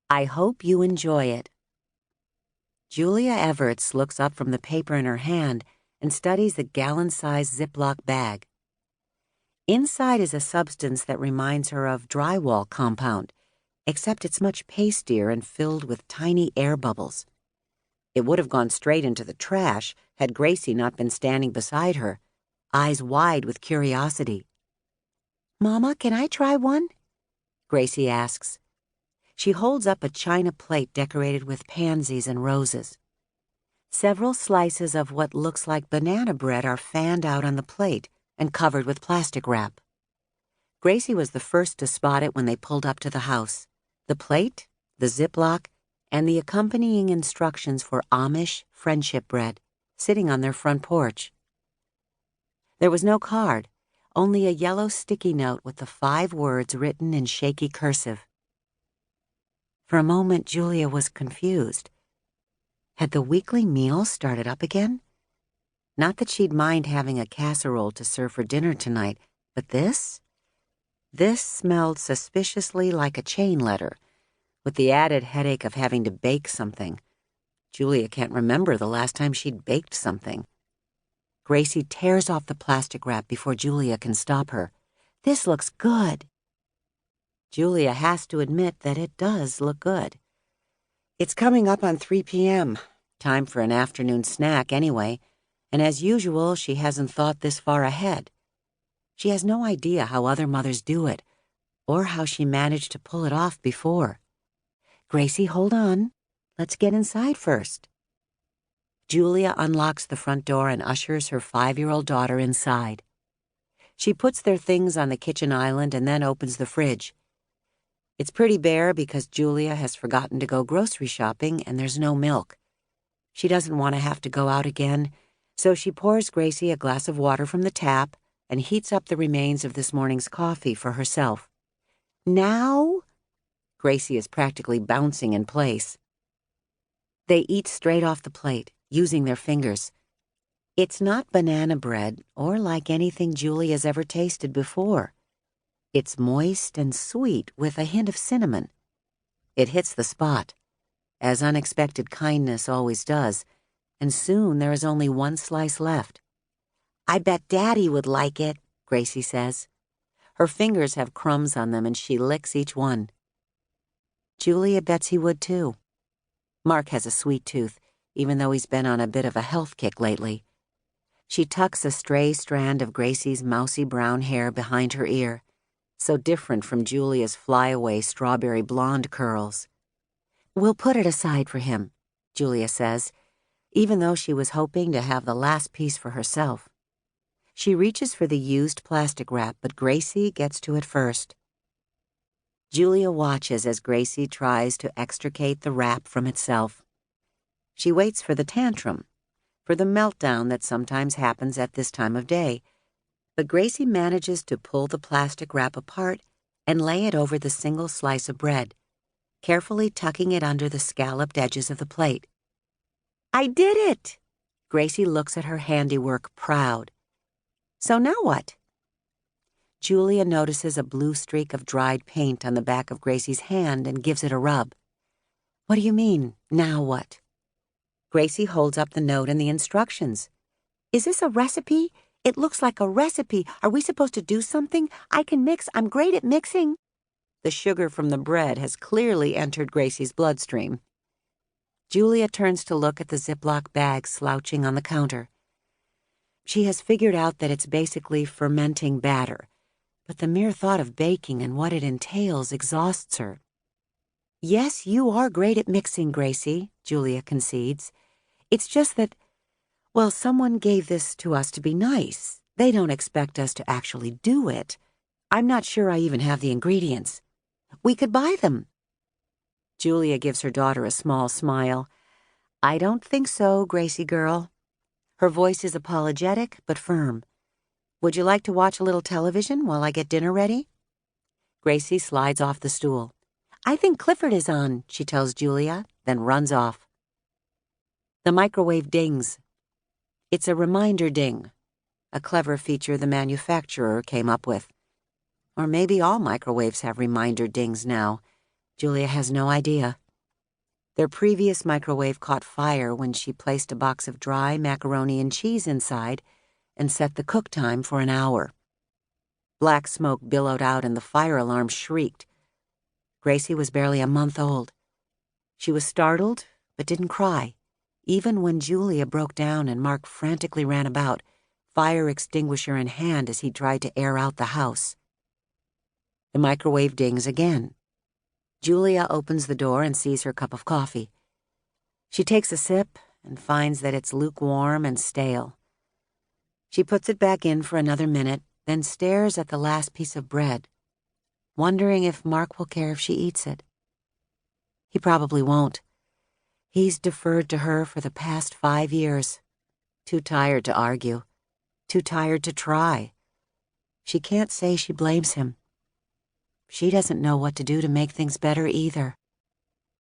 I hope you enjoy it. Julia Evarts looks up from the paper in her hand and studies the gallon-sized Ziploc bag. Inside is a substance that reminds her of drywall compound, except it's much pastier and filled with tiny air bubbles. It would have gone straight into the trash had Gracie not been standing beside her, eyes wide with curiosity. "Mama, can I try one?" Gracie asks. She holds up a china plate decorated with pansies and roses. Several slices of what looks like banana bread are fanned out on the plate and covered with plastic wrap. Gracie was the first to spot it when they pulled up to the house. The plate, the Ziploc, and the accompanying instructions for Amish Friendship Bread sitting on their front porch. There was no card, only a yellow sticky note with the 5 words written in shaky cursive. For a moment, Julia was confused. Had the weekly meal started up again? Not that she'd mind having a casserole to serve for dinner tonight, but this? This smelled suspiciously like a chain letter, with the added headache of having to bake something. Julia can't remember the last time she'd baked something. Gracie tears off the plastic wrap before Julia can stop her. "This looks good." Julia has to admit that it does look good. It's coming up on 3 p.m., time for an afternoon snack anyway, and as usual, she hasn't thought this far ahead. She has no idea how other mothers do it, or how she managed to pull it off before. "Gracie, hold on. Let's get inside first." Julia unlocks the front door and ushers her 5-year-old daughter inside. She puts their things on the kitchen island and then opens the fridge. It's pretty bare because Julia has forgotten to go grocery shopping and there's no milk. She doesn't want to have to go out again, so she pours Gracie a glass of water from the tap and heats up the remains of this morning's coffee for herself. "Now?" Gracie is practically bouncing in place. They eat straight off the plate, using their fingers. It's not banana bread or like anything Julia's ever tasted before. It's moist and sweet with a hint of cinnamon. It hits the spot, as unexpected kindness always does, and soon there is only 1 slice left. "I bet Daddy would like it," Gracie says. Her fingers have crumbs on them and she licks each one. Julia bets he would too. Mark has a sweet tooth, even though he's been on a bit of a health kick lately. She tucks a stray strand of Gracie's mousy brown hair behind her ear, so different from Julia's flyaway strawberry blonde curls. "We'll put it aside for him," Julia says, even though she was hoping to have the last piece for herself. She reaches for the used plastic wrap, but Gracie gets to it first. Julia watches as Gracie tries to extricate the wrap from itself. She waits for the tantrum, for the meltdown that sometimes happens at this time of day, but Gracie manages to pull the plastic wrap apart and lay it over the single slice of bread, carefully tucking it under the scalloped edges of the plate. "I did it!" Gracie looks at her handiwork, proud. "So now what?" Julia notices a blue streak of dried paint on the back of Gracie's hand and gives it a rub. "What do you mean, now what?" Gracie holds up the note and the instructions. "Is this a recipe? It looks like a recipe. Are we supposed to do something? I can mix. I'm great at mixing." The sugar from the bread has clearly entered Gracie's bloodstream. Julia turns to look at the Ziploc bag slouching on the counter. She has figured out that it's basically fermenting batter, but the mere thought of baking and what it entails exhausts her. "Yes, you are great at mixing, Gracie," Julia concedes. "It's just that, well, someone gave this to us to be nice. They don't expect us to actually do it. I'm not sure I even have the ingredients. We could buy them." Julia gives her daughter a small smile. "I don't think so, Gracie girl." Her voice is apologetic but firm. "Would you like to watch a little television while I get dinner ready?" Gracie slides off the stool. "I think Clifford is on," she tells Julia, then runs off. The microwave dings. It's a reminder ding, a clever feature the manufacturer came up with. Or maybe all microwaves have reminder dings now. Julia has no idea. Their previous microwave caught fire when she placed a box of dry macaroni and cheese inside and set the cook time for an hour. Black smoke billowed out and the fire alarm shrieked. Gracie was barely a month old. She was startled, but didn't cry, even when Julia broke down and Mark frantically ran about, fire extinguisher in hand as he tried to air out the house. The microwave dings again. Julia opens the door and sees her cup of coffee. She takes a sip and finds that it's lukewarm and stale. She puts it back in for another minute, then stares at the last piece of bread, wondering if Mark will care if she eats it. He probably won't. He's deferred to her for the past 5 years. Too tired to argue. Too tired to try. She can't say she blames him. She doesn't know what to do to make things better either.